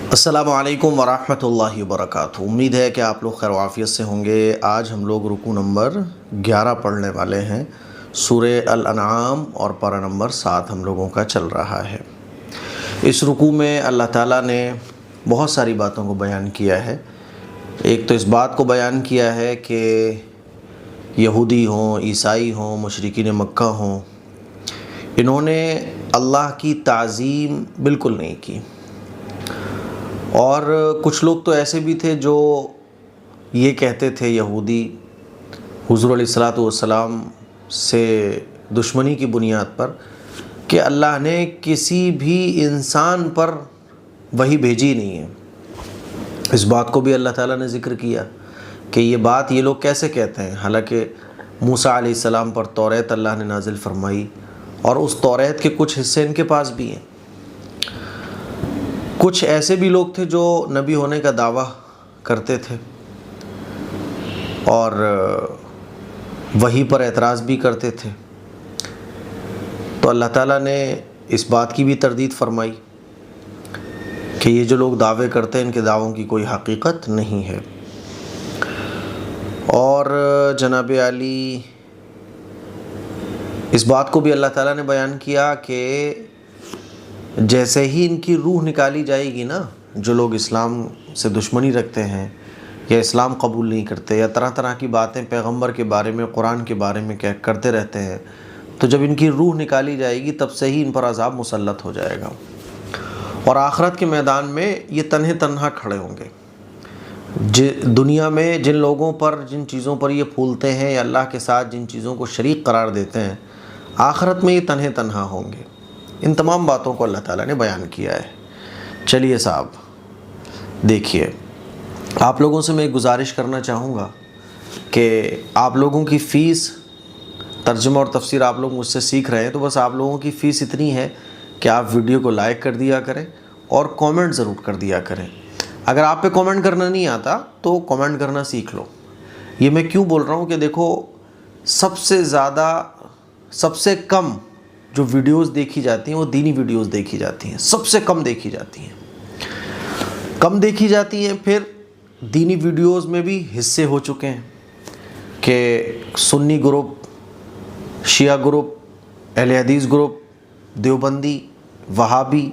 السلام علیکم ورحمۃ اللہ وبرکاتہ۔ امید ہے کہ آپ لوگ خیر و عافیت سے ہوں گے۔ آج ہم لوگ رکوع نمبر 11 پڑھنے والے ہیں۔ سورہ الانعام اور پارہ نمبر 7 ہم لوگوں کا چل رہا ہے۔ اس رکوع میں اللہ تعالیٰ نے بہت ساری باتوں کو بیان کیا ہے۔ ایک تو اس بات کو بیان کیا ہے کہ یہودی ہوں، عیسائی ہوں، مشرکین مکہ ہوں، انہوں نے اللہ کی تعظیم بالکل نہیں کی، اور کچھ لوگ تو ایسے بھی تھے جو یہ کہتے تھے، یہودی، حضور علیہ الصلاۃ والسلام سے دشمنی کی بنیاد پر، کہ اللہ نے کسی بھی انسان پر وحی بھیجی نہیں ہے۔ اس بات کو بھی اللہ تعالیٰ نے ذکر کیا کہ یہ بات یہ لوگ کیسے کہتے ہیں، حالانکہ موسیٰ علیہ السلام پر توریت اللہ نے نازل فرمائی، اور اس توریت کے کچھ حصے ان کے پاس بھی ہیں۔ کچھ ایسے بھی لوگ تھے جو نبی ہونے کا دعویٰ کرتے تھے اور وحی پر اعتراض بھی کرتے تھے، تو اللہ تعالیٰ نے اس بات کی بھی تردید فرمائی کہ یہ جو لوگ دعوے کرتے ہیں ان کے دعووں کی کوئی حقیقت نہیں ہے۔ اور جناب علی، اس بات کو بھی اللہ تعالیٰ نے بیان کیا کہ جیسے ہی ان کی روح نکالی جائے گی نا، جو لوگ اسلام سے دشمنی رکھتے ہیں یا اسلام قبول نہیں کرتے یا طرح طرح کی باتیں پیغمبر کے بارے میں، قرآن کے بارے میں کرتے رہتے ہیں، تو جب ان کی روح نکالی جائے گی تب سے ہی ان پر عذاب مسلط ہو جائے گا، اور آخرت کے میدان میں یہ تنہا کھڑے ہوں گے۔ دنیا میں جن لوگوں پر، جن چیزوں پر یہ پھولتے ہیں یا اللہ کے ساتھ جن چیزوں کو شریک قرار دیتے ہیں، آخرت میں یہ تنہا ہوں گے۔ ان تمام باتوں کو اللہ تعالیٰ نے بیان کیا ہے۔ چلیے صاحب، دیکھیے، آپ لوگوں سے میں ایک گزارش کرنا چاہوں گا کہ آپ لوگوں کی فیس، ترجمہ اور تفسیر آپ لوگ مجھ سے سیکھ رہے ہیں، تو بس آپ لوگوں کی فیس اتنی ہے کہ آپ ویڈیو کو لائک کر دیا کریں اور کومنٹ ضرور کر دیا کریں۔ اگر آپ پہ کومنٹ کرنا نہیں آتا تو کومنٹ کرنا سیکھ لو۔ یہ میں کیوں بول رہا ہوں کہ دیکھو، سب سے کم جو ویڈیوز دیکھی جاتی ہیں وہ دینی ویڈیوز دیکھی جاتی ہیں، سب سے کم دیکھی جاتی ہیں۔ پھر دینی ویڈیوز میں بھی حصے ہو چکے ہیں کہ سنی گروپ، شیعہ گروپ، اہل حدیث گروپ، دیوبندی، وہابی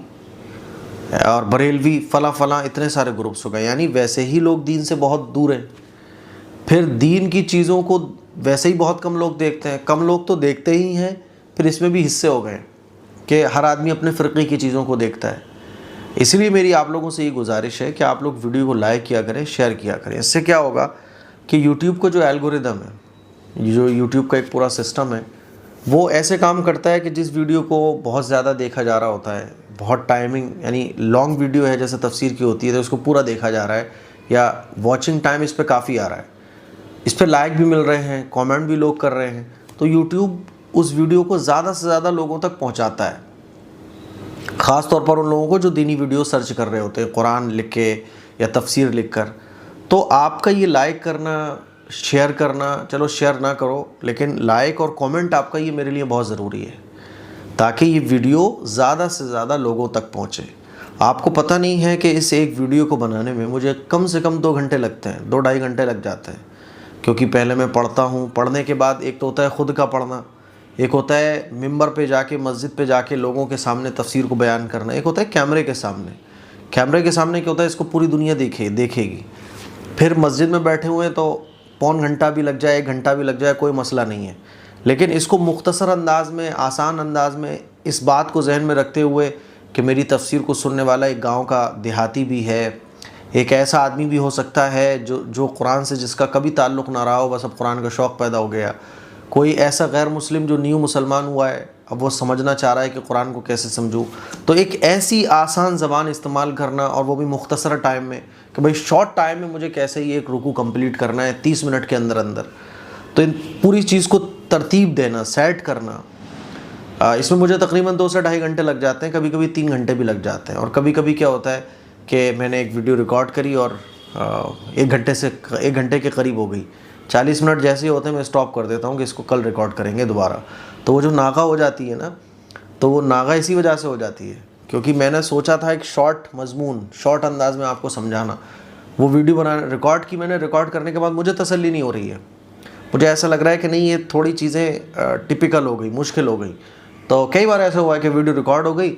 اور بریلوی، فلاں اتنے سارے گروپس ہو گئے، یعنی ویسے ہی لوگ دین سے بہت دور ہیں۔ پھر دین کی چیزوں کو ویسے ہی بہت کم لوگ دیکھتے ہیں، کم لوگ تو دیکھتے ہی ہیں، پھر اس میں بھی حصے ہو گئے کہ ہر آدمی اپنے فرقے کی چیزوں کو دیکھتا ہے۔ اس لیے میری آپ لوگوں سے یہ گزارش ہے کہ آپ لوگ ویڈیو کو لائک کیا کریں، شیئر کیا کریں۔ اس سے کیا ہوگا کہ یوٹیوب کا جو الگوریدم ہے، جو یوٹیوب کا ایک پورا سسٹم ہے، وہ ایسے کام کرتا ہے کہ جس ویڈیو کو بہت زیادہ دیکھا جا رہا ہوتا ہے، بہت ٹائمنگ، یعنی لانگ ویڈیو ہے جیسے تفسیر کی ہوتی ہے تو اس کو پورا دیکھا جا رہا ہے، یا واچنگ ٹائم اس پہ کافی آ رہا ہے، اس پہ لائک بھی مل رہے ہیں، کامنٹ بھی لوگ کر رہے ہیں، تو یوٹیوب اس ویڈیو کو زیادہ سے زیادہ لوگوں تک پہنچاتا ہے، خاص طور پر ان لوگوں کو جو دینی ویڈیو سرچ کر رہے ہوتے ہیں قرآن لکھ کے یا تفسیر لکھ کر۔ تو آپ کا یہ لائک کرنا، شیئر کرنا، چلو شیئر نہ کرو لیکن لائک اور کومنٹ آپ کا یہ میرے لیے بہت ضروری ہے، تاکہ یہ ویڈیو زیادہ سے زیادہ لوگوں تک پہنچے۔ آپ کو پتہ نہیں ہے کہ اس ایک ویڈیو کو بنانے میں مجھے کم سے کم 2 گھنٹے لگتے ہیں، 2-2.5 گھنٹے لگ جاتے ہیں، کیونکہ پہلے میں پڑھتا ہوں، پڑھنے کے بعد ایک تو ہوتا ہے خود کا پڑھنا، ایک ہوتا ہے ممبر پہ جا کے، مسجد پہ جا کے لوگوں کے سامنے تفسیر کو بیان کرنا، ایک ہوتا ہے کیمرے کے سامنے۔ کیمرے کے سامنے کیا ہوتا ہے، اس کو پوری دنیا دیکھے گی، پھر مسجد میں بیٹھے ہوئے تو پون گھنٹہ بھی لگ جائے، 1 گھنٹہ بھی لگ جائے، کوئی مسئلہ نہیں ہے، لیکن اس کو مختصر انداز میں، آسان انداز میں، اس بات کو ذہن میں رکھتے ہوئے کہ میری تفسیر کو سننے والا ایک گاؤں کا دیہاتی بھی ہے، ایک ایسا آدمی بھی ہو سکتا ہے جو قرآن سے جس کا کبھی تعلق نہ رہا ہو، بس اب قرآن کا شوق پیدا ہو گیا، کوئی ایسا غیر مسلم جو نیو مسلمان ہوا ہے، اب وہ سمجھنا چاہ رہا ہے کہ قرآن کو کیسے سمجھوں، تو ایک ایسی آسان زبان استعمال کرنا، اور وہ بھی مختصر ٹائم میں، کہ بھئی شارٹ ٹائم میں مجھے کیسے ہی ایک رکوع کمپلیٹ کرنا ہے 30 منٹ کے اندر، تو ان پوری چیز کو ترتیب دینا، سیٹ کرنا، اس میں مجھے تقریباً 2 سے 2.5 گھنٹے لگ جاتے ہیں، کبھی کبھی 3 گھنٹے بھی لگ جاتے ہیں، اور کبھی کبھی کیا ہوتا ہے کہ میں نے ایک ویڈیو ریکارڈ کری اور 1 گھنٹے کے قریب ہو گئی، 40 منٹ جیسے ہی ہوتے ہیں میں سٹاپ کر دیتا ہوں کہ اس کو کل ریکارڈ کریں گے دوبارہ۔ تو وہ جو ناغہ ہو جاتی ہے نا، تو وہ ناغہ اسی وجہ سے ہو جاتی ہے کیونکہ میں نے سوچا تھا ایک شارٹ مضمون شارٹ انداز میں آپ کو سمجھانا. وہ ویڈیو بنانا ریکارڈ کی میں نے, ریکارڈ کرنے کے بعد مجھے تسلی نہیں ہو رہی ہے. مجھے ایسا لگ رہا ہے کہ نہیں یہ تھوڑی چیزیں ٹپیکل ہو گئی, مشکل ہو گئی. تو کئی بار ایسا ہوا ہے کہ ویڈیو ریکارڈ ہو گئی,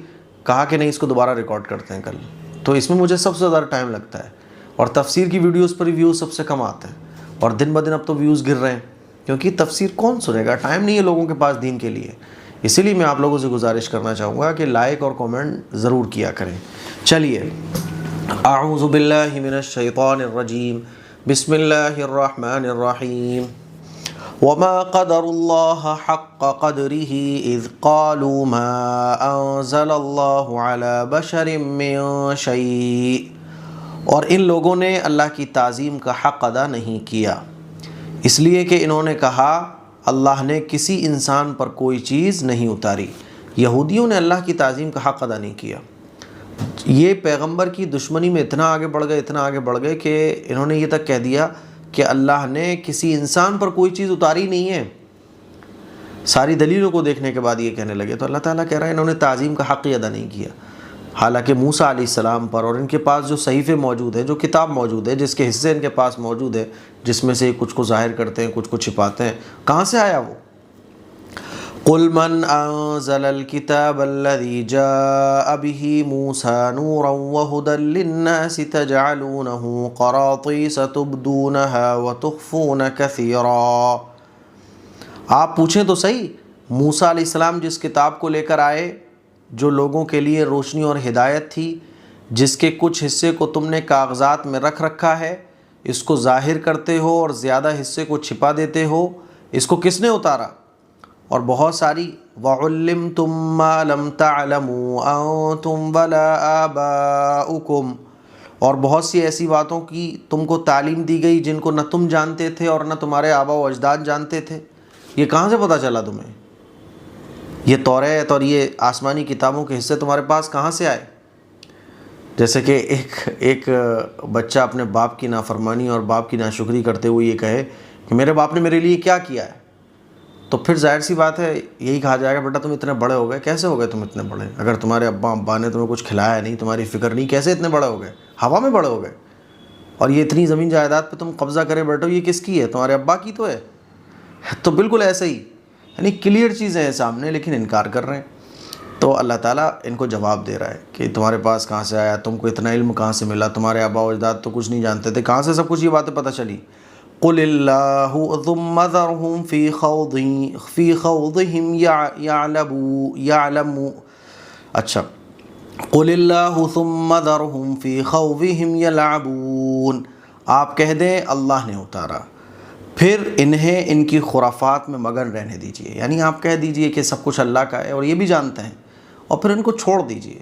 کہا کہ نہیں اس کو دوبارہ ریکارڈ کرتے ہیں کل. تو اس میں مجھے سب سے زیادہ ٹائم لگتا ہے. اور تفسیر کی ویڈیوز پر ویوز سب سے کم آتے ہیں, اور دن بہ دن اب تو ویوز گر رہے ہیں, کیونکہ تفسیر کون سنے گا, ٹائم نہیں ہے لوگوں کے پاس دین کے لیے. اسی لیے میں آپ لوگوں سے گزارش کرنا چاہوں گا کہ لائک اور کامنٹ ضرور کیا کریں. چلیے, اعوذ باللہ من الشیطان الرجیم, بسم اللہ الرحمن الرحیم. وما قدر اللہ حق قدره اذ قالوا ما انزل اللہ علی بشر من شیء. اور ان لوگوں نے اللہ کی تعظیم کا حق ادا نہیں کیا, اس لیے کہ انہوں نے کہا اللہ نے کسی انسان پر کوئی چیز نہیں اتاری. یہودیوں نے اللہ کی تعظیم کا حق ادا نہیں کیا. یہ پیغمبر کی دشمنی میں اتنا آگے بڑھ گئے کہ انہوں نے یہ تک کہہ دیا کہ اللہ نے کسی انسان پر کوئی چیز اتاری نہیں ہے. ساری دلیلوں کو دیکھنے کے بعد یہ کہنے لگے. تو اللہ تعالیٰ کہہ رہا ہے انہوں نے تعظیم کا حق ہی ادا نہیں کیا. حالانکہ موسیٰ علیہ السلام پر اور ان کے پاس جو صحیفے موجود ہیں, جو کتاب موجود ہے, جس کے حصے ان کے پاس موجود ہے, جس میں سے کچھ کو ظاہر کرتے ہیں کچھ کو چھپاتے ہیں, کہاں سے آیا وہ؟ قُلْ مَنْ أَنزَلَ الْكِتَابَ الَّذِي جَاءَ بِهِ مُوسَى نُورًا وَهُدًى لِلنَّاسِ تَجْعَلُونَهُ قَرَاطِيسَ تُبْدُونَهَا وَتُخْفُونَ كَثِيرًا. آپ پوچھیں تو صحیح, موسیٰ علیہ السلام جس کتاب کو لے کر آئے جو لوگوں کے لیے روشنی اور ہدایت تھی, جس کے کچھ حصے کو تم نے کاغذات میں رکھ رکھا ہے, اس کو ظاہر کرتے ہو اور زیادہ حصے کو چھپا دیتے ہو, اس کو کس نے اتارا؟ اور بہت ساری وَعُلِّمْتُم مَّا لَمْ تَعْلَمُوا أَنتُمْ وَلَا آبَاؤُكُمْ, اور بہت سی ایسی باتوں کی تم کو تعلیم دی گئی جن کو نہ تم جانتے تھے اور نہ تمہارے آبا و اجداد جانتے تھے. یہ کہاں سے پتہ چلا تمہیں؟ یہ توریت اور یہ آسمانی کتابوں کے حصے تمہارے پاس کہاں سے آئے؟ جیسے کہ ایک بچہ اپنے باپ کی نافرمانی اور باپ کی ناشکری کرتے ہوئے یہ کہے کہ میرے باپ نے میرے لیے کیا کیا ہے, تو پھر ظاہر سی بات ہے یہی کہا جائے گا بیٹا تم اتنے بڑے ہو گئے. کیسے ہو گئے تم اتنے بڑے؟ اگر تمہارے ابا نے تمہیں کچھ کھلایا نہیں, تمہاری فکر نہیں, کیسے اتنے بڑے ہو گئے؟ ہوا میں بڑے ہو گئے. اور یہ اتنی زمین جائیداد پہ تم قبضہ کرے بیٹھو, یہ کس کی ہے؟ تمہارے ابا کی تو ہے. تو بالکل ایسے ہی, یعنی کلیئر چیزیں ہیں سامنے لیکن انکار کر رہے ہیں. تو اللہ تعالیٰ ان کو جواب دے رہا ہے کہ تمہارے پاس کہاں سے آیا, تم کو اتنا علم کہاں سے ملا, تمہارے آبا و اجداد تو کچھ نہیں جانتے تھے, کہاں سے سب کچھ یہ باتیں پتہ چلی؟ قُلِ اللَّهُ ثُمَّ ذَرْهُمْ فِي خَوْضِهِمْ يَعْلَمُونَ. اچھا, قُلِ اللَّهُ ثُمَّ ذَرْهُمْ فِي خَوْضِهِمْ يَلْعَبُونَ. آپ کہہ دیں اللہ نے اتارا, پھر انہیں ان کی خرافات میں مگن رہنے دیجئے. یعنی آپ کہہ دیجئے کہ سب کچھ اللہ کا ہے اور یہ بھی جانتے ہیں, اور پھر ان کو چھوڑ دیجئے,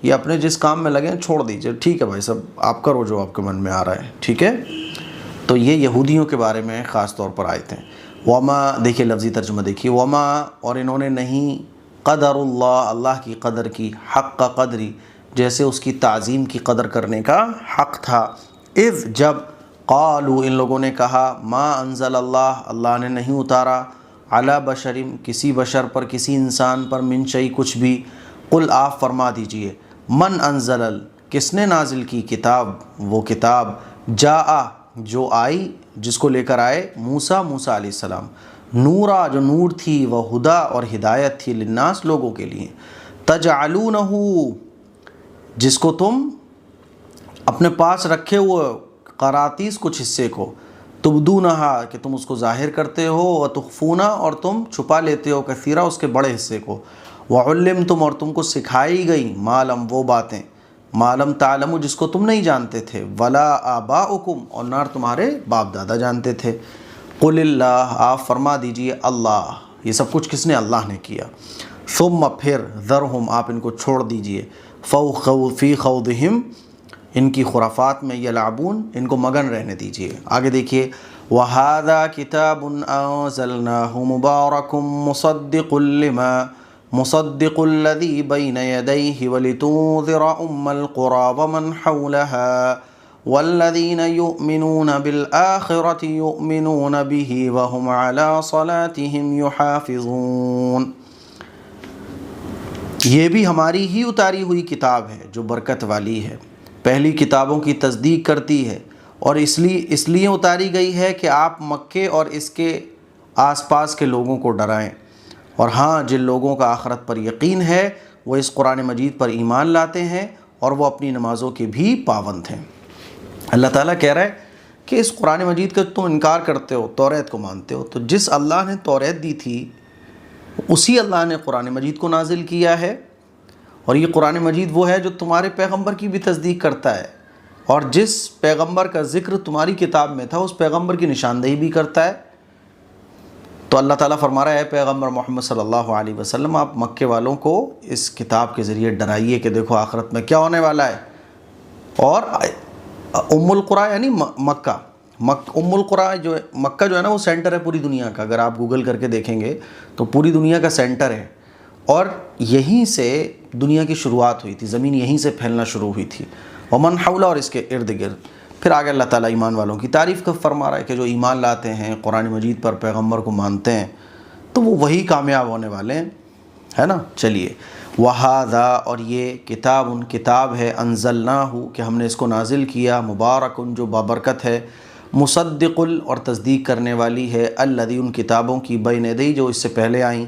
یہ اپنے جس کام میں لگے ہیں چھوڑ دیجئے. ٹھیک ہے بھائی صاحب, آپ کرو جو آپ کے من میں آ رہا ہے, ٹھیک ہے. تو یہ یہودیوں کے بارے میں خاص طور پر آیتیں ہیں. وما, دیکھیے لفظی ترجمہ دیکھیے, وما, اور انہوں نے نہیں, قدر اللہ, اللہ کی قدر کی, حق کا قدری, جیسے اس کی تعظیم کی قدر کرنے کا حق تھا. اذ, جب, قالوا, ان لوگوں نے کہا, ما انزل اللہ, اللہ نے نہیں اتارا, علی بشر, کسی بشر پر, کسی انسان پر, من شیء, کچھ بھی. قل, آپ فرما دیجئے, من انزل, کس نے نازل کی, کتاب, وہ کتاب, جاء, جو آئی, جس کو لے کر آئے موسیٰ علیہ السلام, نورا, جو نور تھی, وہ ہدا, اور ہدایت تھی, للناس, لوگوں کے لیے, تجعلونہ, جس کو تم اپنے پاس رکھے ہوئے, قراطیس, کچھ حصے کو, تبدونہا, کہ تم اس کو ظاہر کرتے ہو, وتخفونا, اور تم چھپا لیتے ہو, کثیرا, اس کے بڑے حصے کو, وعلمتم, اور تم کو سکھائی گئی, معلم, وہ باتیں, معلم تعلم, جس کو تم نہیں جانتے تھے, ولا آباؤکم, اور نہ تمہارے باپ دادا جانتے تھے. قل اللہ, آپ فرما دیجئے اللہ, یہ سب کچھ کس نے, اللہ نے کیا. ثم, پھر, ذرہم, آپ ان کو چھوڑ دیجئے, فی خوضہم, ان کی خرافات میں, یلعبون, ان کو مگن رہنے دیجئے. آگے دیکھیے, وَهَذَا كِتَابٌ أَنزَلْنَاهُ مُبَارَكٌ مصدق الذي بين يديه ولتنذر أم القرى ومن حولها والذين يؤمنون بالآخرة يؤمنون به وهم على صلاتهم يحافظون. یہ بھی ہماری ہی اتاری ہوئی کتاب ہے جو برکت والی ہے، پہلی کتابوں کی تصدیق کرتی ہے، اور اس لیے اتاری گئی ہے کہ آپ مکے اور اس کے آس پاس کے لوگوں کو ڈرائیں، اور ہاں جن لوگوں کا آخرت پر یقین ہے وہ اس قرآن مجید پر ایمان لاتے ہیں اور وہ اپنی نمازوں کے بھی پابند ہیں۔ اللہ تعالیٰ کہہ رہا ہے کہ اس قرآن مجید کا تم انکار کرتے ہو، توریت کو مانتے ہو، تو جس اللہ نے توریت دی تھی اسی اللہ نے قرآن مجید کو نازل کیا ہے، اور یہ قرآن مجید وہ ہے جو تمہارے پیغمبر کی بھی تصدیق کرتا ہے، اور جس پیغمبر کا ذکر تمہاری کتاب میں تھا اس پیغمبر کی نشاندہی بھی کرتا ہے۔ تو اللہ تعالیٰ فرما رہا ہے پیغمبر محمد صلی اللہ علیہ وسلم آپ مکے والوں کو اس کتاب کے ذریعے ڈرائیے کہ دیکھو آخرت میں کیا ہونے والا ہے۔ اور ام القریٰ یعنی مکہ، ام القریٰ جو ہے مکہ جو ہے نا وہ سینٹر ہے پوری دنیا کا، اگر آپ گوگل کر کے دیکھیں گے تو پوری دنیا کا سینٹر ہے، اور یہیں سے دنیا کی شروعات ہوئی تھی، زمین یہیں سے پھیلنا شروع ہوئی تھی، ومن حولہ اور اس کے ارد گرد۔ پھر آگے اللہ تعالیٰ ایمان والوں کی تعریف کا فرما رہا ہے کہ جو ایمان لاتے ہیں قرآن مجید پر، پیغمبر کو مانتے ہیں، تو وہ وہی کامیاب ہونے والے ہیں، ہے نا۔ چلیے، وَهَذَا اور یہ کتاب ہے، انزلناہ کہ ہم نے اس کو نازل کیا، مبارکن جو بابرکت ہے، مصدق اور تصدیق کرنے والی ہے، الذی ان کتابوں کی بین یدی جو اس سے پہلے آئیں،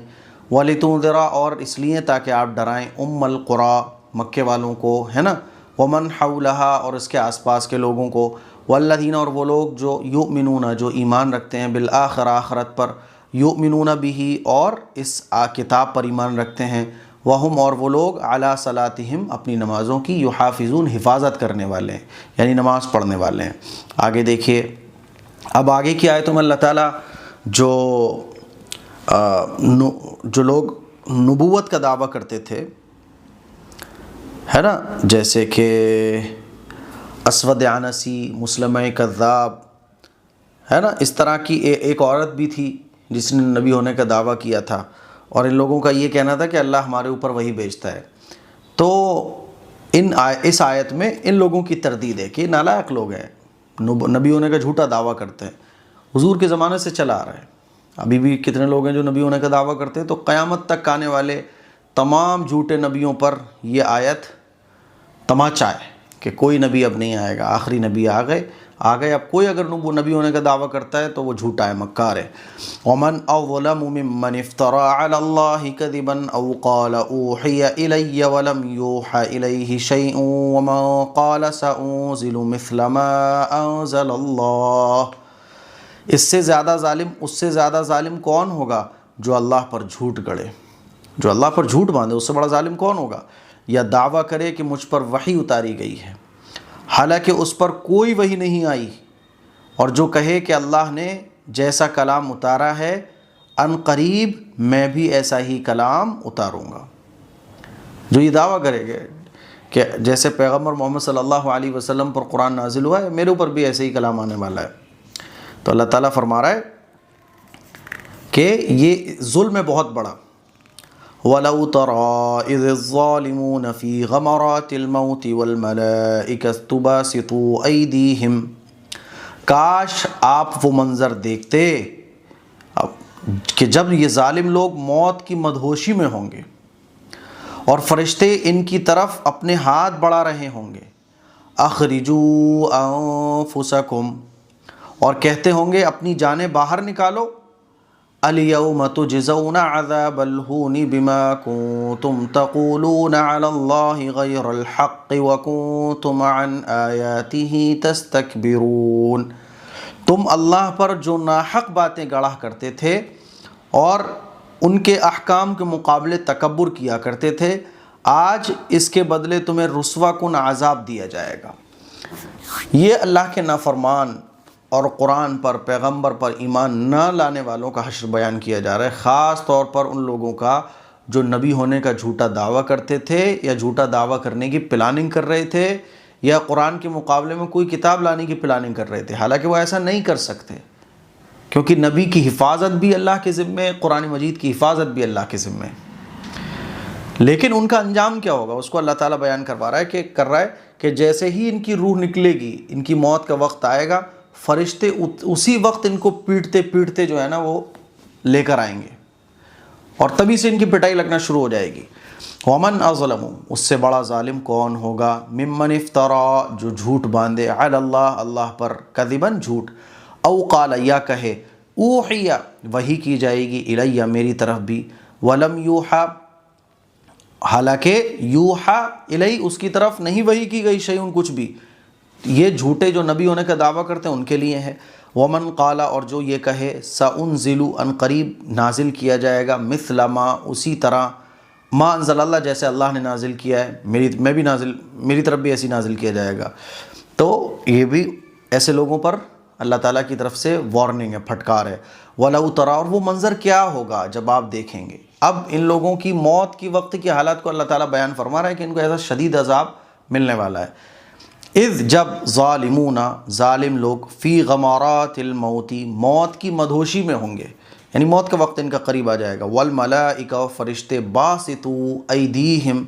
وَلِتُنذِرَ اور اس لیے تاکہ آپ ڈرائیں ام القریٰ مکے والوں کو، ہے نا، ومن حولہا اور اس کے آس پاس کے لوگوں کو، والذین اور وہ لوگ جو یؤمنون جو ایمان رکھتے ہیں، بالآخرہ آخرت پر، یؤمنون بہ اور اس کتاب پر ایمان رکھتے ہیں، وہم اور وہ لوگ علی صلاتہم اپنی نمازوں کی، یحافظون حفاظت کرنے والے ہیں، یعنی نماز پڑھنے والے ہیں۔ آگے دیکھیے، اب آگے کی آیتوں میں اللہ تعالیٰ جو لوگ نبوت کا دعویٰ کرتے تھے، ہے نا، جیسے کہ اسود عنسی، مسلمہ کذاب، ہے نا، اس طرح کی ایک عورت بھی تھی جس نے نبی ہونے کا دعویٰ کیا تھا، اور ان لوگوں کا یہ کہنا تھا کہ اللہ ہمارے اوپر وحی بھیجتا ہے۔ تو اس آیت میں ان لوگوں کی تردید ہے کہ نالائق لوگ ہیں، نبی ہونے کا جھوٹا دعویٰ کرتے ہیں، حضور کے زمانے سے چلا آ رہا ہے، ابھی بھی کتنے لوگ ہیں جو نبی ہونے کا دعویٰ کرتے ہیں۔ تو قیامت تک آنے والے تمام جھوٹے نبیوں پر یہ آیت تماچا ہے کہ کوئی نبی اب نہیں آئے گا، آخری نبی آ گئے، اب کوئی اگر نبی ہونے کا دعویٰ کرتا ہے تو وہ جھوٹا ہے، مکار ہے۔ ومن اظلم ممن افترى على الله كذبا او قال اوحي الي ولم يوحى اليه شيء ومن قال سانزل مثل ما انزل الله۔ اس سے زیادہ ظالم کون ہوگا جو اللہ پر جھوٹ گڑے، جو اللہ پر جھوٹ باندھے، اس سے بڑا ظالم کون ہوگا، یا دعویٰ کرے کہ مجھ پر وحی اتاری گئی ہے حالانکہ اس پر کوئی وحی نہیں آئی، اور جو کہے کہ اللہ نے جیسا کلام اتارا ہے ان قریب میں بھی ایسا ہی کلام اتاروں گا۔ جو یہ دعویٰ کرے گا کہ جیسے پیغمبر محمد صلی اللہ علیہ وسلم پر قرآن نازل ہوا ہے میرے اوپر بھی ایسے ہی کلام آنے والا ہے، تو اللہ تعالیٰ فرما رہا ہے کہ یہ ظلم ہے بہت بڑا۔ وَلَوْ تَرَىٰ إِذِ الظَّالِمُونَ فِي غَمَرَاتِ الْمَوْتِ وَالْمَلَائِكَةُ بَاسِطُو أَيْدِيهِمْ، کاش آپ وہ منظر دیکھتے کہ جب یہ ظالم لوگ موت کی مدہوشی میں ہوں گے اور فرشتے ان کی طرف اپنے ہاتھ بڑھا رہے ہوں گے، اخرجوا انفسکم، اور کہتے ہوں گے اپنی جانیں باہر نکالو، الیوم تجزون عذاب الہون بما کنتم تقولون علی اللہ غیر الحق وکنتم عن آیاتہ تستکبرون، تم اللہ پر جو ناحق باتیں گڑھا کرتے تھے اور ان کے احکام کے مقابلے تکبر کیا کرتے تھے، آج اس کے بدلے تمہیں رسوا کن عذاب دیا جائے گا۔ یہ اللہ کے نافرمان اور قرآن پر، پیغمبر پر ایمان نہ لانے والوں کا حشر بیان کیا جا رہا ہے، خاص طور پر ان لوگوں کا جو نبی ہونے کا جھوٹا دعویٰ کرتے تھے یا جھوٹا دعویٰ کرنے کی پلاننگ کر رہے تھے، یا قرآن کے مقابلے میں کوئی کتاب لانے کی پلاننگ کر رہے تھے، حالانکہ وہ ایسا نہیں کر سکتے کیونکہ نبی کی حفاظت بھی اللہ کے ذمے، قرآن مجید کی حفاظت بھی اللہ کے ذمے، لیکن ان کا انجام کیا ہوگا اس کو اللہ تعالیٰ بیان کر رہا ہے کہ جیسے ہی ان کی روح نکلے گی، ان کی موت کا وقت آئے گا، فرشتے اسی وقت ان کو پیٹتے پیٹتے جو ہے نا وہ لے کر آئیں گے، اور تبھی سے ان کی پٹائی لگنا شروع ہو جائے گی۔ ومن اظلم، اس سے بڑا ظالم کون ہوگا، ممن افترا، جو جھوٹ باندھے، علی اللہ، اللہ پر، کذباً جھوٹ، او قال، یا کہے، اوحی، وحی کی جائے گی، الیہ، میری طرف بھی، ولم یوحا، حالانکہ یوحا الی، اس کی طرف نہیں وحی کی گئی، شیئن، کچھ بھی۔ یہ جھوٹے جو نبی ہونے کا دعویٰ کرتے ہیں ان کے لیے ہے۔ ومن قال، اور جو یہ کہے، سأنزل، ان قریب نازل کیا جائے گا، مثل ما، اسی طرح، ما انزل اللہ، جیسے اللہ نے نازل کیا ہے، میری طرف بھی ایسی نازل کیا جائے گا۔ تو یہ بھی ایسے لوگوں پر اللہ تعالیٰ کی طرف سے وارننگ ہے، پھٹکار ہے۔ وَلَوْ تَرَىٰ، اور وہ منظر کیا ہوگا جب آپ دیکھیں گے۔ اب ان لوگوں کی موت کی وقت کی حالات کو اللہ تعالیٰ بیان فرما رہا ہے کہ ان کو ایسا شدید عذاب ملنے والا ہے۔ اذ، جب، ظالمون، ظالم لوگ، فی غمارات الموت، موت کی مدہوشی میں ہوں گے، یعنی موت کا وقت ان کا قریب آ جائے گا، والملائکہ، فرشتے، باسطوا ایدیہم،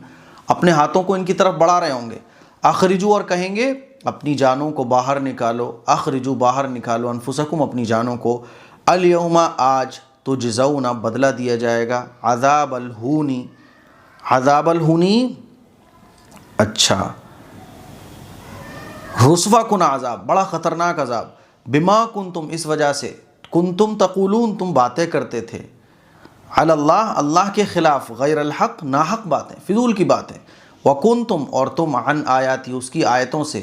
اپنے ہاتھوں کو ان کی طرف بڑھا رہے ہوں گے، اخرجو، اور کہیں گے اپنی جانوں کو باہر نکالو، اخرجو، باہر نکالو، انفسکم، اپنی جانوں کو، الیوم، آج، تجزون، بدلہ دیا جائے گا، عذاب الہونی، عذاب الہونی، اچھا، رسوا کن عذاب، بڑا خطرناک عذاب، بما کنتم، اس وجہ سے، کنتم تقولون، تم باتیں کرتے تھے، علی اللہ، اللہ کے خلاف، غیر الحق، ناحق باتیں، فضول کی باتیں، وکنتم، اور تم، عن آیاتی، اس کی آیتوں سے،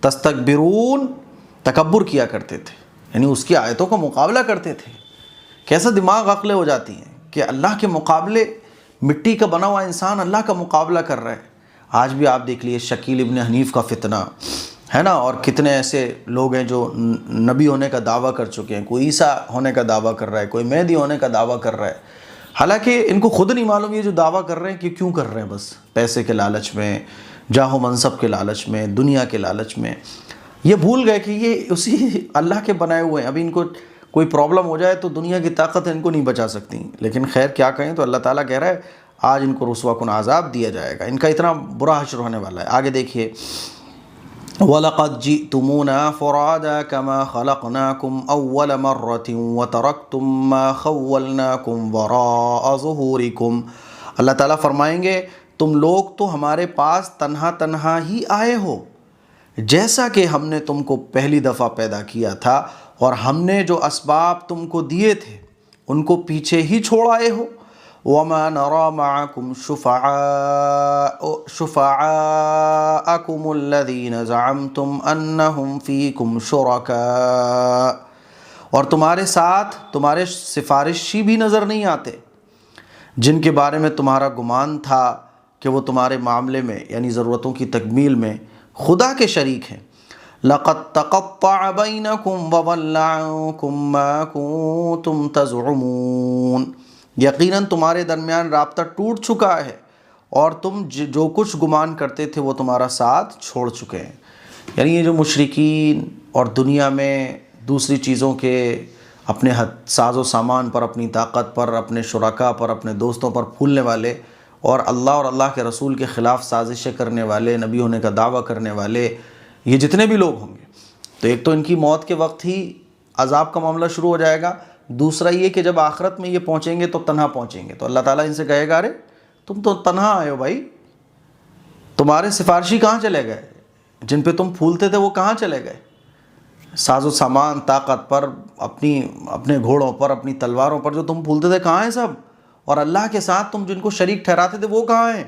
تستکبرون، تکبر کیا کرتے تھے، یعنی اس کی آیتوں کا مقابلہ کرتے تھے۔ کیسا دماغ عقلیں ہو جاتی ہیں کہ اللہ کے مقابلے، مٹی کا بنا ہوا انسان اللہ کا مقابلہ کر رہا ہے۔ آج بھی آپ دیکھ لیے شکیل ابن حنیف کا فتنہ ہے نا، اور کتنے ایسے لوگ ہیں جو نبی ہونے کا دعویٰ کر چکے ہیں، کوئی عیسیٰ ہونے کا دعویٰ کر رہا ہے، کوئی مہدی ہونے کا دعویٰ کر رہا ہے، حالانکہ ان کو خود نہیں معلوم یہ جو دعویٰ کر رہے ہیں کہ کیوں کر رہے ہیں، بس پیسے کے لالچ میں، جاہ و منصب کے لالچ میں، دنیا کے لالچ میں۔ یہ بھول گئے کہ یہ اسی اللہ کے بنائے ہوئے ہیں، ابھی ان کو کوئی پرابلم ہو جائے تو دنیا کی طاقت ان کو نہیں بچا سکتی، لیکن خیر کیا کہیں، تو اللہ تعالیٰ کہہ رہا ہے آج ان کو رسوا کن عذاب دیا جائے گا، ان کا اتنا برا حشر ہونے والا ہے۔ آگے دیکھیے، وَلَقَدْ جِئْتُمُونَا فُرَادَىٰ كَمَا خَلَقْنَاكُمْ أَوَّلَ مَرَّةٍ وَتَرَكْتُم مَّا خَوَّلْنَاكُمْ وَرَاءَ ظُهُورِكُمْ، اللہ تعالیٰ فرمائیں گے تم لوگ تو ہمارے پاس تنہا تنہا ہی آئے ہو، جیسا کہ ہم نے تم کو پہلی دفعہ پیدا کیا تھا، اور ہم نے جو اسباب تم کو دیے تھے ان کو پیچھے ہی چھوڑ آئے ہو۔ وَمَا نَرَىٰ مَعَكُمْ شُفَعَاءَكُمُ الَّذِينَ زَعَمْتُمْ أَنَّهُمْ فِيكُمْ شُرَكَاءُ، اور تمہارے ساتھ تمہارے سفارشی بھی نظر نہیں آتے جن کے بارے میں تمہارا گمان تھا کہ وہ تمہارے معاملے میں، یعنی ضرورتوں کی تکمیل میں خدا کے شریک ہیں۔ لَقَدْ تَقَطَّعَ بَيْنَكُمْ وَضَلَّ عَنكُمْ مَا كُنتُمْ تَزْعُمُونَ، یقیناً تمہارے درمیان رابطہ ٹوٹ چکا ہے، اور تم جو کچھ گمان کرتے تھے وہ تمہارا ساتھ چھوڑ چکے ہیں۔ یعنی یہ جو مشرکین اور دنیا میں دوسری چیزوں کے اپنے ساز و سامان پر، اپنی طاقت پر، اپنے شرکا پر، اپنے دوستوں پر پھولنے والے، اور اللہ کے رسول کے خلاف سازشیں کرنے والے، نبی ہونے کا دعویٰ کرنے والے، یہ جتنے بھی لوگ ہوں گے، تو ایک تو ان کی موت کے وقت ہی عذاب کا معاملہ شروع ہو جائے گا، دوسرا یہ کہ جب آخرت میں یہ پہنچیں گے تو تنہا پہنچیں گے، تو اللہ تعالیٰ ان سے کہے گا ارے تم تو تنہا آئے ہو بھائی، تمہارے سفارشی کہاں چلے گئے، جن پہ تم پھولتے تھے وہ کہاں چلے گئے، ساز و سامان، طاقت پر، اپنے گھوڑوں پر، اپنی تلواروں پر جو تم پھولتے تھے کہاں ہیں سب، اور اللہ کے ساتھ تم جن کو شریک ٹھہراتے تھے وہ کہاں ہیں۔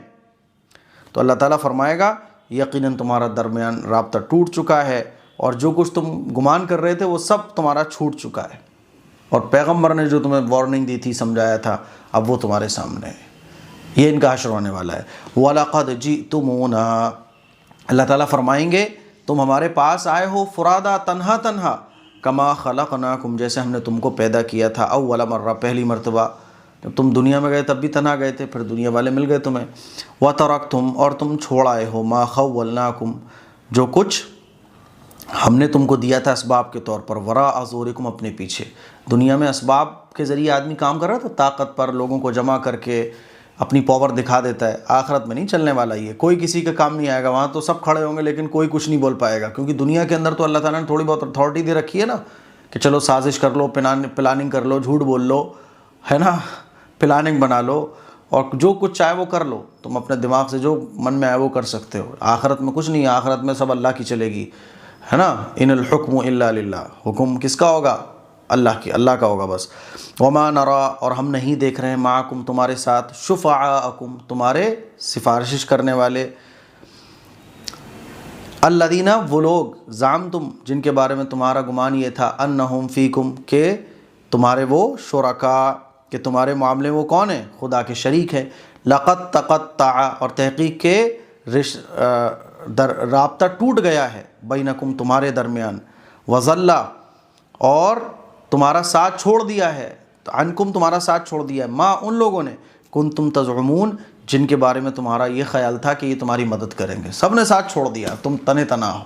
تو اللہ تعالیٰ فرمائے گا یقیناً تمہارا درمیان رابطہ ٹوٹ چکا ہے، اور جو کچھ تم گمان کر رہے تھے وہ سب تمہارا چھوٹ چکا ہے، اور پیغمبر نے جو تمہیں وارننگ دی تھی، سمجھایا تھا، اب وہ تمہارے سامنے ہے۔ یہ ان کا حشر ہونے والا ہے۔ وَلَقَدْ جِئْتُمُونَا، اللہ تعالیٰ فرمائیں گے تم ہمارے پاس آئے ہو، فرادا، تنہا تنہا، کما خلقناکم، جیسے ہم نے تم کو پیدا کیا تھا، اول مرہ، پہلی مرتبہ، جب تم دنیا میں گئے تب بھی تنہا گئے تھے، پھر دنیا والے مل گئے تمہیں۔ وَتَرَكْتُم، اور تم چھوڑ آئے ہو، ما خَوَّلْنَاكُمْ، جو کچھ ہم نے تم کو دیا تھا اسباب کے طور پر، وراء ظہورکم، اپنے پیچھے۔ دنیا میں اسباب کے ذریعے آدمی کام کر رہا تھا، طاقت پر لوگوں کو جمع کر کے اپنی پاور دکھا دیتا ہے، آخرت میں نہیں چلنے والا یہ، کوئی کسی کا کام نہیں آئے گا، وہاں تو سب کھڑے ہوں گے لیکن کوئی کچھ نہیں بول پائے گا، کیونکہ دنیا کے اندر تو اللہ تعالیٰ نے تھوڑی بہت اتھارٹی دے رکھی ہے نا، کہ چلو سازش کر لو، پلاننگ کر لو، جھوٹ بول لو، ہے نا، پلاننگ بنا لو، اور جو کچھ چاہے وہ کر لو، تم اپنے دماغ سے جو من میں آئے وہ کر سکتے ہو، آخرت میں کچھ نہیں ہے، آخرت میں سب اللہ کی چلے گی، ہے نا، ان الحکم الا للہ، حکم کس کا ہوگا؟ اللہ کا ہوگا بس۔ وما نرا، اور ہم نہیں دیکھ رہے ہیں، معکم تمہارے ساتھ، شفعاءکم تمہارے سفارش کرنے والے، الذین وہ لوگ، زعمتم جن کے بارے میں تمہارا گمان یہ تھا، انہم فیکم کہ تمہارے وہ شرکاء، کہ تمہارے معاملے وہ کون ہیں؟ خدا کے شریک ہیں، لقد تقطع، اور تحقیق کے رابطہ ٹوٹ گیا ہے، بینکم تمہارے درمیان، وضل اور تمہارا ساتھ چھوڑ دیا ہے، عنکم تمہارا ساتھ چھوڑ دیا ہے، ما ان لوگوں نے، کنتم تزعمون جن کے بارے میں تمہارا یہ خیال تھا کہ یہ تمہاری مدد کریں گے، سب نے ساتھ چھوڑ دیا، تم تنے تنا ہو،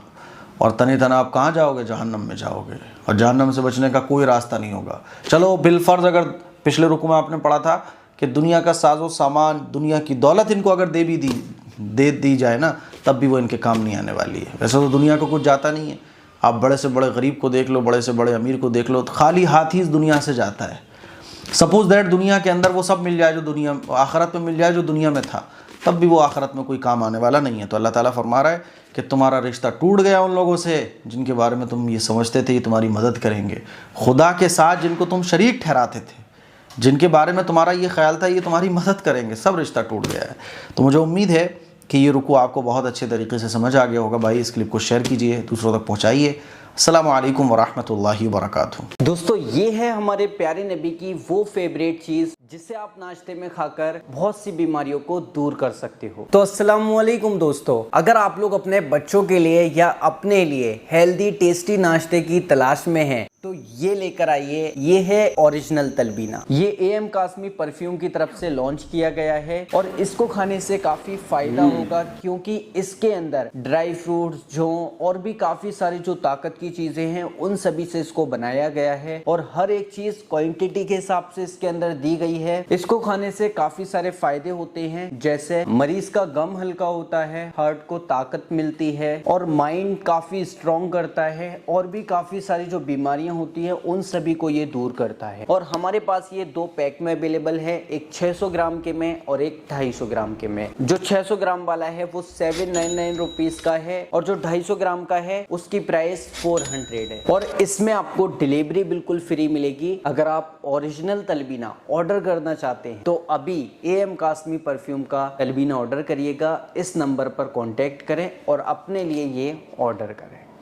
اور تنے تنا آپ کہاں جاؤ گے؟ جہنم میں جاؤ گے، اور جہنم سے بچنے کا کوئی راستہ نہیں ہوگا۔ چلو بالفرض اگر پچھلے رکوع میں آپ نے پڑھا تھا کہ دنیا کا ساز و سامان، دنیا کی دولت ان کو اگر دے دی جائے نا، تب بھی وہ ان کے کام نہیں آنے والی ہے۔ ویسے تو دنیا کو کچھ جاتا نہیں ہے، آپ بڑے سے بڑے غریب کو دیکھ لو، بڑے سے بڑے امیر کو دیکھ لو، خالی ہاتھ ہی اس دنیا سے جاتا ہے۔ سپوز دیٹ دنیا کے اندر وہ سب مل جائے جو دنیا آخرت میں مل جائے جو دنیا میں تھا، تب بھی وہ آخرت میں کوئی کام آنے والا نہیں ہے۔ تو اللہ تعالیٰ فرما رہا ہے کہ تمہارا رشتہ ٹوٹ گیا ان لوگوں سے جن کے بارے میں تم یہ سمجھتے تھے یہ تمہاری مدد کریں گے، خدا کے ساتھ جن کو تم شریک ٹھہراتے تھے، جن کے بارے میں تمہارا یہ خیال تھا یہ تمہاری مدد کریں گے، سب رشتہ ٹوٹ گیا ہے۔ تو مجھے امید ہے کہ یہ رکوع آپ کو بہت اچھے طریقے سے سمجھ آ گیا ہوگا۔ بھائی اس کلپ کو شیئر کیجئے، دوسروں تک پہنچائیے۔ السلام علیکم ورحمۃ اللہ وبرکاتہ۔ دوستو یہ ہے ہمارے پیارے نبی کی وہ فیوریٹ چیز جسے آپ ناشتے میں کھا کر بہت سی بیماریوں کو دور کر سکتے ہو۔ تو السلام علیکم دوستو، اگر آپ لوگ اپنے بچوں کے لیے یا اپنے لیے ہیلدی ٹیسٹی ناشتے کی تلاش میں ہیں تو یہ لے کر آئیے، یہ ہے اوریجنل تلبینہ۔ یہ اے ایم قاسمی پرفیوم کی طرف سے لانچ کیا گیا ہے، اور اس کو کھانے سے کافی فائدہ ہوگا کیونکہ اس کے اندر ڈرائی فروٹس، جو اور بھی کافی ساری جو طاقت کی چیزیں ہیں ان سبھی سے اس کو بنایا گیا ہے، اور ہر ایک چیز کوانٹٹی کے حساب سے اس کے اندر دی گئی ہے۔ اس کو کھانے سے کافی سارے فائدے ہوتے ہیں، جیسے مریض کا غم ہلکا ہوتا ہے، ہارٹ کو طاقت ملتی ہے، اور مائنڈ کافی اسٹرانگ کرتا ہے، اور بھی کافی ساری جو بیماریاں ہوتی ہیں ان سبھی کو یہ دور کرتا ہے۔ اور ہمارے پاس یہ دو پیک میں اویلیبل ہے، ایک 600 گرام کے میں اور ایک 250 گرام کے میں۔ جو 600 گرام والا ہے وہ 799 روپیز کا ہے، اور جو 250 گرام کا ہے اس کی پرائس 400 ہے، اور اس میں آپ کو ڈیلیوری بالکل فری ملے گی۔ اگر آپ اوریجنل تلبینہ آرڈر کرنا چاہتے ہیں تو ابھی اے ایم قاسمی پرفیوم کا تلبینہ آرڈر کریے گا، اس نمبر پر کانٹیکٹ کریں اور اپنے لیے یہ آرڈر کریں۔